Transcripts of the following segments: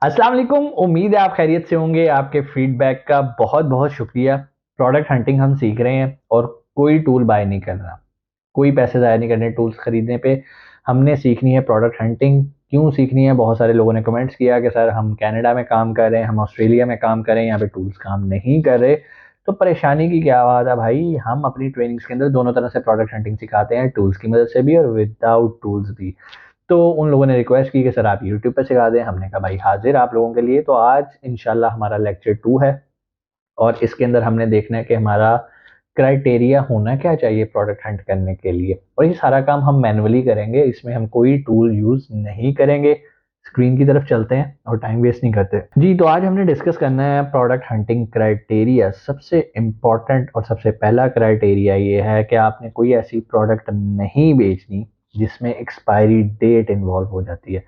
अस्सलाम वालेकुम। उम्मीद है आप खैरियत से होंगे। आपके फीडबैक का बहुत बहुत शुक्रिया। प्रोडक्ट हंटिंग हम सीख रहे हैं और कोई टूल बाय नहीं करना, कोई पैसे ज़ाया नहीं करने टूल्स खरीदने पे। हमने सीखनी है प्रोडक्ट हंटिंग। क्यों सीखनी है? बहुत सारे लोगों ने कमेंट्स किया कि सर हम कनाडा में काम कर रहे हैं, हम ऑस्ट्रेलिया में काम कर रहे हैं, यहाँ पे टूल्स काम नहीं कर रहे। तो परेशानी की क्या बात है भाई? हम अपनी ट्रेनिंग्स के अंदर दोनों तरह से प्रोडक्ट हंटिंग सिखाते हैं, टूल्स की मदद से भी और विदाउट टूल्स भी। तो उन लोगों ने रिक्वेस्ट की कि सर आप यूट्यूब पे सिखा दें। हमने कहा भाई हाजिर आप लोगों के लिए। तो आज इंशाल्लाह हमारा लेक्चर 2 है और इसके अंदर हमने देखना है कि हमारा क्राइटेरिया होना क्या चाहिए प्रोडक्ट हंट करने के लिए। और ये सारा काम हम मैनुअली करेंगे, इसमें हम कोई टूल यूज नहीं करेंगे। स्क्रीन की तरफ चलते हैं और टाइम वेस्ट नहीं करते जी। तो आज हमने डिस्कस करना है प्रोडक्ट हंटिंग क्राइटेरिया। सबसे इम्पॉर्टेंट और सबसे पहला क्राइटेरिया ये है कि आपने कोई ऐसी प्रोडक्ट नहीं बेचनी जिसमें एक्सपायरी डेट इन्वॉल्व हो जाती है।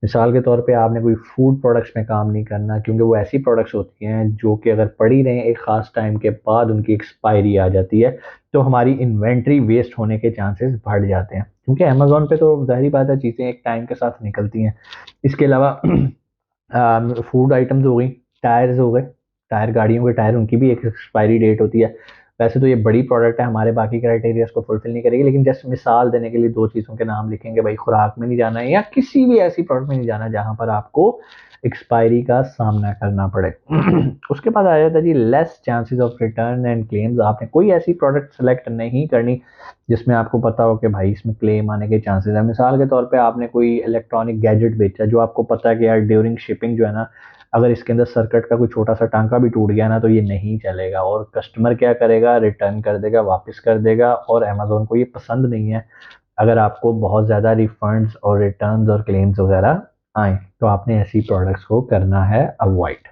मिसाल के तौर पे आपने कोई फूड प्रोडक्ट्स में काम नहीं करना, क्योंकि वो ऐसी प्रोडक्ट्स होती हैं जो कि अगर पड़ी रहें एक ख़ास टाइम के बाद उनकी एक्सपायरी आ जाती है, तो हमारी इन्वेंट्री वेस्ट होने के चांसेस बढ़ जाते हैं। क्योंकि अमेज़ॉन पे तो ज़ाहिर बात है चीज़ें एक टाइम के साथ निकलती हैं। इसके अलावा फूड आइटम्स हो गई, टायर्स हो गए, टायर गाड़ियों के टायर, उनकी भी एक एक्सपायरी डेट होती है। वैसे तो ये बड़ी प्रोडक्ट है, हमारे बाकी क्राइटेरियाज को फुलफिल नहीं करेगी, लेकिन जस्ट मिसाल देने के लिए दो चीज़ों के नाम लिखेंगे। भाई खुराक में नहीं जाना है या किसी भी ऐसी प्रोडक्ट में नहीं जाना जहां पर आपको एक्सपायरी का सामना करना पड़े। उसके बाद आ जाता है जी less chances of return and claims. आपने कोई ऐसी प्रोडक्ट सेलेक्ट नहीं करनी जिसमें आपको पता हो कि भाई इसमें क्लेम आने के चांसेस है। मिसाल के तौर पे आपने कोई इलेक्ट्रॉनिक गैजेट बेचा जो आपको पता है कि यार ड्यूरिंग शिपिंग जो है ना, अगर इसके अंदर सर्किट का कोई छोटा सा टांका भी टूट गया ना तो ये नहीं चलेगा, और कस्टमर क्या करेगा, रिटर्न कर देगा, वापस कर देगा। और अमेजोन को ये पसंद नहीं है अगर आपको बहुत ज़्यादा रिफंड्स और रिटर्न्स और क्लेम्स वगैरह आए। तो आपने ऐसी प्रोडक्ट्स को करना है अवॉइड।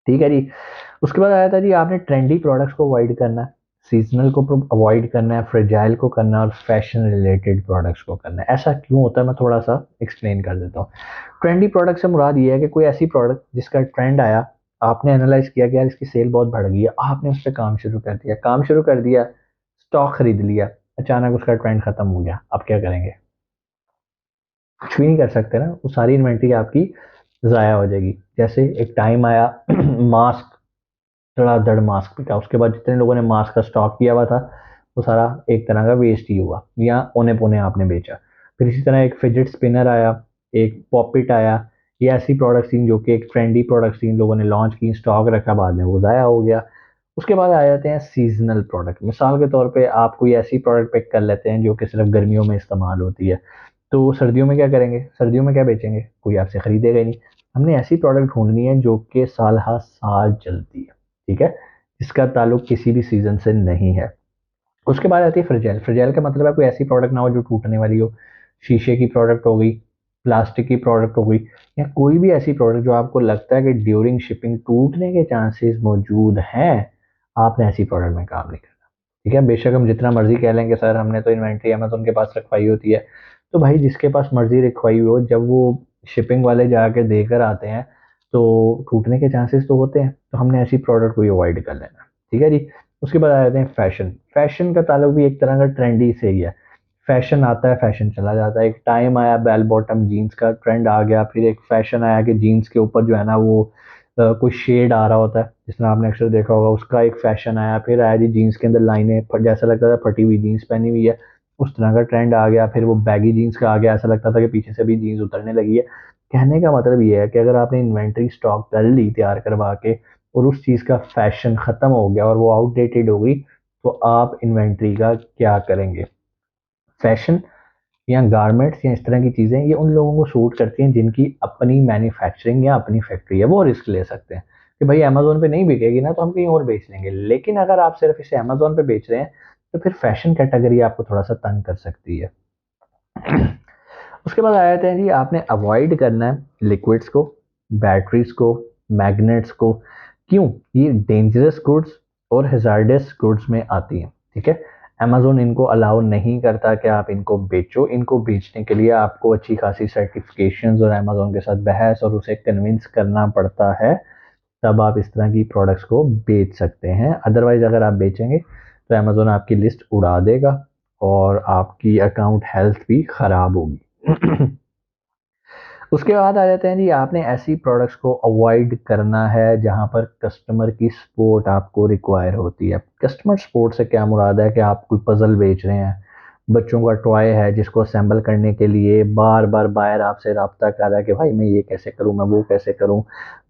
ठीक है जी। उसके बाद आया था जी आपने ट्रेंडी प्रोडक्ट्स को अवॉइड करना है, सीजनल को अवॉइड करना है, फ्रेजाइल को करना है और फैशन रिलेटेड प्रोडक्ट्स को करना है। ऐसा क्यों होता है मैं थोड़ा सा एक्सप्लेन कर देता हूँ। ट्रेंडी प्रोडक्ट से मुराद ये है कि कोई ऐसी प्रोडक्ट जिसका ट्रेंड आया, आपने एनालाइज किया कि यार इसकी सेल बहुत बढ़ गई है, आपने उस पर काम शुरू कर दिया, स्टॉक खरीद लिया, अचानक उसका ट्रेंड खत्म हो गया, आप क्या करेंगे? कुछ भी नहीं कर सकते ना, वो सारी इन्वेंट्री आपकी ज़ाया हो जाएगी। जैसे एक टाइम आया मास्क, धड़ाधड़ मास्क बिका, उसके बाद जितने लोगों ने मास्क का स्टॉक किया हुआ था वो सारा एक तरह का वेस्ट ही हुआ या औने पोने आपने बेचा। फिर इसी तरह एक फिजिट स्पिनर आया, एक पॉपिट आया। ये ऐसी प्रोडक्ट्स थी जो कि एक ट्रेंडी प्रोडक्ट्स थी, लोगों ने लॉन्च की, स्टॉक रखा, बाद में वो ज़ाया हो गया। उसके बाद आ जाते हैं सीजनल प्रोडक्ट। मिसाल के तौर पे आप कोई ऐसी प्रोडक्ट पिक कर लेते हैं जो कि सिर्फ गर्मियों में इस्तेमाल होती है, तो सर्दियों में क्या करेंगे? सर्दियों में क्या बेचेंगे? कोई आपसे खरीदेगा ही नहीं। हमने ऐसी प्रोडक्ट ढूंढनी है जो कि साल हर साल चलती है, ठीक है, इसका ताल्लुक किसी भी सीजन से नहीं है। उसके बाद आती है फ्रिजेल। फ्रिजेल का मतलब है कोई ऐसी प्रोडक्ट ना हो जो टूटने वाली हो। शीशे की प्रोडक्ट हो गई, प्लास्टिक की प्रोडक्ट हो गई, या कोई भी ऐसी प्रोडक्ट जो आपको लगता है कि ड्यूरिंग शिपिंग टूटने के चांसेस मौजूद हैं, आपने ऐसी प्रोडक्ट में काम नहीं करना। ठीक है, बेशक हम जितना मर्जी कह लेंगे सर हमने तो इन्वेंट्री अमेजोन के पास रखवाई होती है, तो भाई जिसके पास मर्जी रखवाई हो, जब वो शिपिंग वाले जाके देकर आते हैं तो टूटने के चांसेस तो होते हैं। तो हमने ऐसी प्रोडक्ट को अवॉइड कर लेना। ठीक है जी। उसके बाद आ जाते हैं फैशन। फैशन का ताल्लुक भी एक तरह का ट्रेंडी से ही है। फैशन आता है, फैशन चला जाता है। एक टाइम आया बेल बॉटम जीन्स का ट्रेंड आ गया, फिर एक फैशन आया कि जीन्स के ऊपर जो है ना वो कोई शेड आ रहा होता है, जिस तरह आपने अक्सर देखा होगा, उसका एक फैशन आया। फिर आया जी जीन्स के अंदर लाइनें, जैसा लगता था फटी हुई जीन्स पहनी हुई है, उस तरह का ट्रेंड आ गया। फिर वो बैगी जीन्स का आ गया, ऐसा लगता था कि पीछे से भी जीन्स उतरने लगी है। कहने का मतलब ये है कि अगर आपने इन्वेंट्री स्टॉक कर ली तैयार करवा के और उस चीज़ का फैशन ख़त्म हो गया और वो आउटडेटेड हो गई, तो आप इन्वेंट्री का क्या करेंगे? फैशन या गारमेंट्स या इस तरह की चीज़ें ये उन लोगों को सूट करती हैं जिनकी अपनी मैन्युफैक्चरिंग या अपनी फैक्ट्री है, वो रिस्क ले सकते हैं कि भाई अमेजोन पे नहीं बिकेगी ना तो हम कहीं और बेच लेंगे। लेकिन अगर आप सिर्फ इसे अमेजोन पे बेच रहे हैं तो फिर फैशन कैटेगरी आपको थोड़ा सा तंग कर सकती है। उसके बाद आ जाते हैं जी आपने अवॉइड करना है लिक्विड्स को, बैटरीज को, मैग्नेट्स को। क्यों? ये डेंजरस गुड्स और हैजार्डस गुड्स में आती हैं। ठीक है, अमेजोन इनको अलाउ नहीं करता कि आप इनको बेचो। इनको बेचने के लिए आपको अच्छी खासी सर्टिफिकेशंस और अमेजोन के साथ बहस और उसे कन्विंस करना पड़ता है, तब आप इस तरह की प्रोडक्ट्स को बेच सकते हैं। अदरवाइज अगर आप बेचेंगे तो अमेजोन आपकी लिस्ट उड़ा देगा और आपकी अकाउंट हेल्थ भी खराब होगी। उसके बाद आ जाते हैं जी, आपने ऐसी प्रोडक्ट्स को अवॉइड करना है जहां पर कस्टमर की सपोर्ट आपको रिक्वायर होती है। कस्टमर सपोर्ट से क्या मुराद है कि आप कोई पजल बेच रहे हैं, बच्चों का टॉय है जिसको असेंबल करने के लिए बार बार बायर आपसे रब्ता कर रहा है कि भाई मैं ये कैसे करूं, मैं वो कैसे करूं,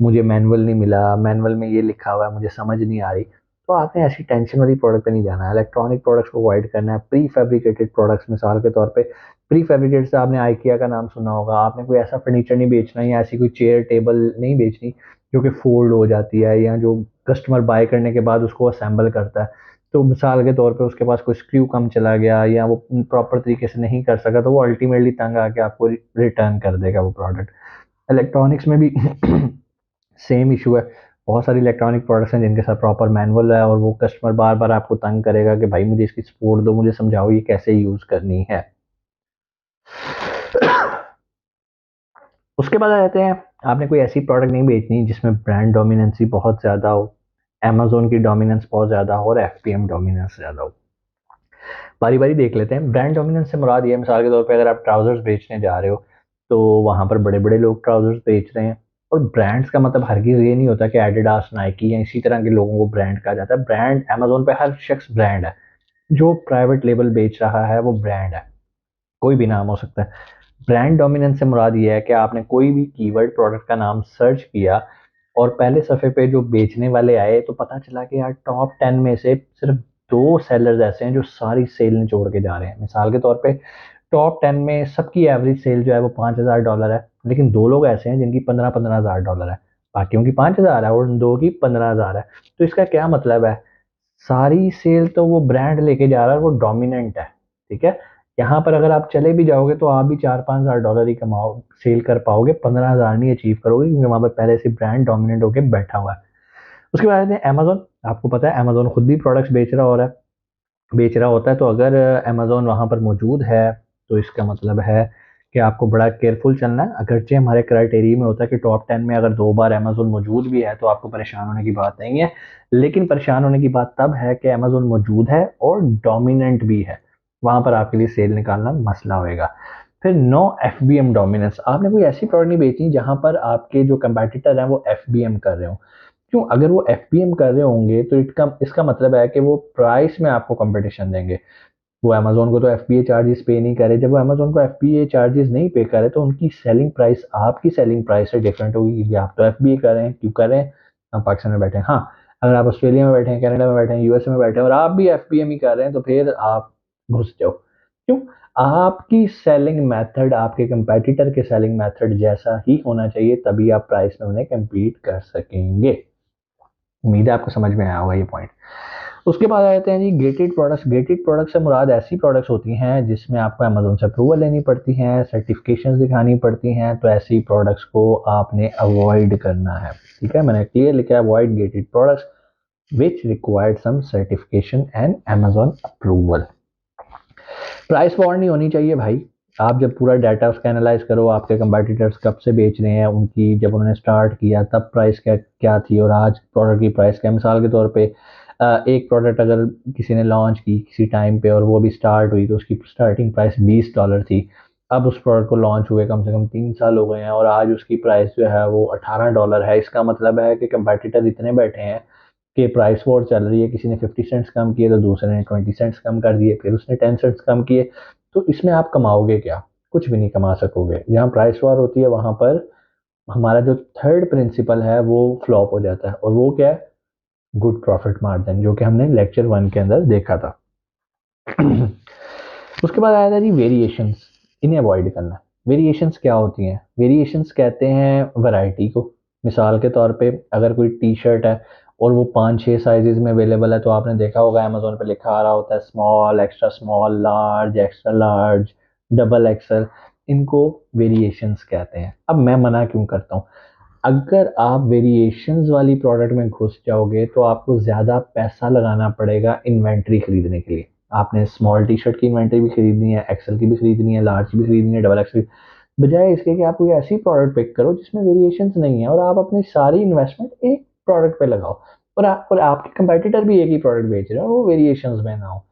मुझे मैनुअल नहीं मिला, मैनुअल में ये लिखा हुआ है, मुझे समझ नहीं आ रही। तो आपने ऐसी टेंशन वाली प्रोडक्ट पे नहीं जाना है। इलेक्ट्रॉनिक प्रोडक्ट्स को अवॉइड करना है। प्री फैब्रिकेटेड प्रोडक्ट्स, मिसाल के तौर पे प्री फैब्रिकेटेड से आपने आइकिया का नाम सुना होगा। आपने कोई ऐसा फर्नीचर नहीं बेचना या ऐसी कोई चेयर टेबल नहीं बेचनी जो कि फोल्ड हो जाती है या जो कस्टमर बाय करने के बाद उसको असेंबल करता है। तो मिसाल के तौर पे उसके पास कोई स्क्रू कम चला गया या वो प्रॉपर तरीके से नहीं कर सका, तो वो अल्टीमेटली तंग आके आपको रिटर्न कर देगा वो प्रोडक्ट। इलेक्ट्रॉनिक्स में भी सेम इशू है। बहुत सारी इलेक्ट्रॉनिक प्रोडक्ट्स हैं जिनके साथ प्रॉपर मैनुअल है और वो कस्टमर बार बार आपको तंग करेगा कि भाई मुझे इसकी सपोर्ट दो, मुझे समझाओ ये कैसे यूज करनी है। उसके बाद आ जाते हैं, आपने कोई ऐसी प्रोडक्ट नहीं बेचनी जिसमें ब्रांड डोमिनेंसी बहुत ज़्यादा हो, अमेजोन की डोमिनेंस बहुत ज़्यादा हो और एफपीएम डोमिनेंस ज़्यादा हो। बारी बारी देख लेते हैं। ब्रांड डोमिनेंस से मुराद ये है, मिसाल के तौर पे अगर आप ट्राउजर्स बेचने जा रहे हो तो वहां पर बड़े बड़े लोग ट्राउजर्स बेच रहे हैं। और ब्रांड्स का मतलब हरगिज ये नहीं होता कि एडिडास, नाइकी या इसी तरह के लोगों को ब्रांड कहा जाता है। ब्रांड अमेजोन पे हर शख्स ब्रांड है। जो प्राइवेट लेबल बेच रहा है वो ब्रांड है, कोई भी नाम हो सकता है। ब्रांड डोमिनेंस से मुराद ये है कि आपने कोई भी कीवर्ड प्रोडक्ट का नाम सर्च किया और पहले सफ़े पे जो बेचने वाले आए तो पता चला कि यार टॉप 10 में से सिर्फ 2 सेलर्स ऐसे हैं जो सारी सेल निचोड़ के जा रहे हैं। मिसाल के तौर पे टॉप 10 में सबकी एवरेज सेल जो है वो $5,000 है, लेकिन 2 लोग ऐसे हैं जिनकी 15-15 हज़ार डॉलर है। बाकियों की 5,000 है और उन 2 की 15,000 है। तो इसका क्या मतलब है? सारी सेल तो वो ब्रांड लेके जा रहा है, वो डोमिनेंट है। ठीक है। यहाँ पर अगर आप चले भी जाओगे तो आप भी $4-5 हज़ार ही कमाओ, सेल कर पाओगे, 15,000 नहीं अचीव करोगे, क्योंकि वहां पर पहले से ब्रांड डोमिनेंट होके बैठा हुआ है। उसके बाद अमेजोन, आपको पता है अमेजोन खुद भी प्रोडक्ट्स बेच रहा हो रहा है, बेच रहा होता है। तो अगर अमेजोन वहां पर मौजूद है तो इसका मतलब है कि आपको बड़ा केयरफुल चलना है। अगरचे हमारे क्राइटेरिया में होता है कि टॉप 10 में अगर 2 बार अमेजोन मौजूद भी है तो आपको परेशान होने की बात नहीं है, लेकिन परेशान होने की बात तब है कि अमेजोन मौजूद है और डोमिनेंट भी है। वहां पर आपके लिए सेल निकालना मसला होएगा। फिर नो एफबीएम डोमिनेंस, आपने कोई ऐसी प्रोडक्ट नहीं बेचनी जहां पर आपके जो कंपेटिटर हैं वो एफबीएम कर रहे हो। क्यों? अगर वो एफबीएम कर रहे होंगे तो इसका मतलब है कि वो प्राइस में आपको कंपटीशन देंगे। वो अमेजोन को तो एफबीए चार्जेस पे नहीं करे। जब वो अमेजोन को एफबीए चार्जेस नहीं पे करे तो उनकी सेलिंग प्राइस आपकी सेलिंग प्राइस से डिफरेंट होगी, क्योंकि आप तो एफबीए कर रहे हैं। क्यों कर रहे हैं? हम पाकिस्तान में बैठे हैं। हाँ, अगर आप ऑस्ट्रेलिया में बैठे हैं, कनाडा में बैठे हैं, यूएसए में बैठे हैं और आप भी एफबीएम ही कर रहे हैं तो फिर आप घुस जाओ। क्यों? आपकी सेलिंग मेथड आपके कंपेटिटर के सेलिंग मेथड जैसा ही होना चाहिए, तभी आप प्राइस में उन्हें कम्पीट कर सकेंगे। उम्मीद है आपको समझ में आया होगा ये पॉइंट। उसके बाद आ जाते हैं जी गेटेड प्रोडक्ट्स। गेटेड प्रोडक्ट्स से मुराद ऐसी प्रोडक्ट्स होती हैं जिसमें आपको अमेजोन से अप्रूवल लेनी पड़ती हैं, सर्टिफिकेशन दिखानी पड़ती हैं। तो ऐसी प्रोडक्ट्स को आपने अवॉइड करना है। ठीक है, मैंने क्लियर लिखा है, avoid gated products which required some certification and Amazon approval. Price war नहीं होनी चाहिए भाई। आप जब पूरा डाटा उसका एनालाइज करो, आपके कंपेटिटर्स कब से बेच रहे हैं, उनकी जब उन्होंने स्टार्ट किया तब प्राइस क्या क्या थी और आज प्रोडक्ट की प्राइस क्या। मिसाल के तौर पे एक प्रोडक्ट अगर किसी ने लॉन्च की किसी टाइम पे और वो भी स्टार्ट हुई तो उसकी स्टार्टिंग प्राइस $20 थी। अब उस प्रोडक्ट को लॉन्च हुए कम से कम 3 साल हो गए हैं और आज उसकी प्राइस जो है वो $18 है। इसका मतलब है कि कंपेटिटर इतने बैठे हैं कि प्राइस वॉर चल रही है। किसी ने 50 सेंट्स कम किए तो दूसरे ने 20 सेंट्स कम कर दिए, फिर उसने 10 सेंट्स कम किए। तो इसमें आप कमाओगे क्या? कुछ भी नहीं कमा सकोगे। जहाँ प्राइस वॉर होती है वहां पर हमारा जो थर्ड प्रिंसिपल है वो फ्लॉप हो जाता है, और वो क्या है? गुड प्रॉफिट मार्जिन, जो कि हमने लेक्चर 1 के अंदर देखा था। उसके बाद आया था जी वेरिएशंस, इन्हें अवॉइड करना। वेरिएशंस क्या होती हैं? वेरिएशंस कहते हैं वैरायटी को। मिसाल के तौर पे अगर कोई टी शर्ट है और वो 5-6 साइजेस में अवेलेबल है तो आपने देखा होगा अमेजोन पे लिखा आ रहा होता है small, extra small, large, extra large, double axle. इनको वेरिएशंस कहते हैं। अब मैं मना क्यों करता हूँ? अगर आप वेरिएशंस वाली प्रोडक्ट में घुस जाओगे तो आपको ज़्यादा पैसा लगाना पड़ेगा इन्वेंट्री खरीदने के लिए। आपने स्मॉल टी शर्ट की इन्वेंट्री भी खरीदनी है, एक्सेल की भी खरीदनी है, लार्ज की भी खरीदनी है, डबल एक्सेल। बजाय इसके कि आप कोई ऐसी प्रोडक्ट पिक करो जिसमें वेरिएशंस नहीं है और आप अपनी सारी इन्वेस्टमेंट एक प्रोडक्ट पे लगाओ, और आपके कंपेटिटर भी एक ही प्रोडक्ट बेच रहे हो, वो वेरिएशंस में ना हो,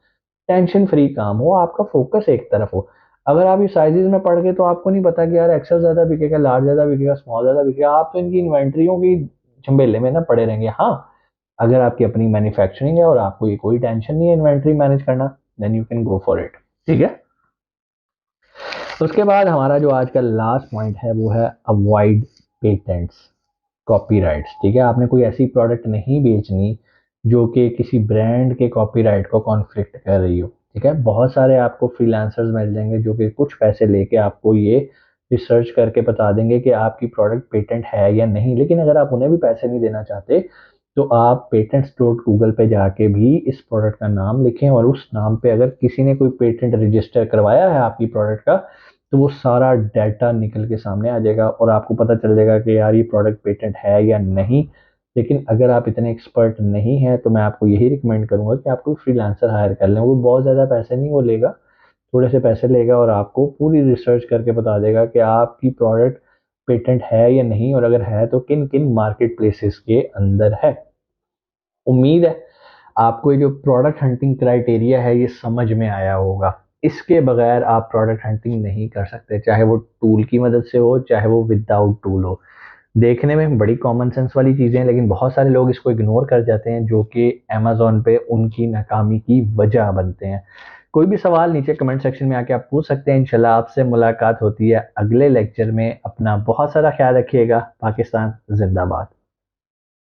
टेंशन फ्री काम हो, आपका फोकस एक तरफ हो। अगर आप ये साइजेस में पढ़ के तो आपको नहीं पता कि यार एक्सेल ज़्यादा बिकेगा, लार्ज ज़्यादा बिकेगा, स्मॉल ज़्यादा बिकेगा, आप तो इनकी इन्वेंट्रियों की झमेले में ना पड़े रहेंगे। हाँ, अगर आपकी अपनी मैन्युफैक्चरिंग है और आपको ये कोई टेंशन नहीं है इन्वेंट्री मैनेज करना, then you can go for it. ठीक है। उसके बाद हमारा जो आज का लास्ट पॉइंट है वो है अवॉइड पेटेंट्स, कॉपीराइट्स। ठीक है, आपने कोई ऐसी प्रोडक्ट नहीं बेचनी जो कि किसी ब्रांड के कॉपीराइट को कॉन्फ्लिक्ट कर रही हो। ठीक है, बहुत सारे आपको फ्रीलांसर्स मिल जाएंगे जो कि कुछ पैसे लेके आपको ये रिसर्च करके बता देंगे कि आपकी प्रोडक्ट पेटेंट है या नहीं, लेकिन अगर आप उन्हें भी पैसे नहीं देना चाहते तो आप पेटेंट्स डॉट गूगल पे जाके भी इस प्रोडक्ट का नाम लिखें, और उस नाम पे अगर किसी ने कोई पेटेंट रजिस्टर करवाया है आपकी प्रोडक्ट का, तो वो सारा डाटा निकल के सामने आ जाएगा और आपको पता चल जाएगा कि यार ये प्रोडक्ट पेटेंट है या नहीं। लेकिन अगर आप इतने एक्सपर्ट नहीं हैं तो मैं आपको यही रिकमेंड करूंगा कि आप कोई फ्रीलांसर हायर कर लें। वो बहुत ज़्यादा पैसे नहीं वो लेगा, थोड़े से पैसे लेगा और आपको पूरी रिसर्च करके बता देगा कि आपकी प्रोडक्ट पेटेंट है या नहीं, और अगर है तो किन किन मार्केट प्लेसेस के अंदर है। उम्मीद है आपको ये जो प्रोडक्ट हंटिंग क्राइटेरिया है ये समझ में आया होगा। इसके बगैर आप प्रोडक्ट हंटिंग नहीं कर सकते, चाहे वो टूल की मदद से हो चाहे वो विदाउट टूल हो। देखने में बड़ी कॉमन सेंस वाली चीज़ें हैं, लेकिन बहुत सारे लोग इसको इग्नोर कर जाते हैं, जो कि अमेजोन पे उनकी नाकामी की वजह बनते हैं। कोई भी सवाल नीचे कमेंट सेक्शन में आके आप पूछ सकते हैं। इंशाल्लाह आपसे मुलाकात होती है अगले लेक्चर में। अपना बहुत सारा ख्याल रखिएगा। पाकिस्तान जिंदाबाद।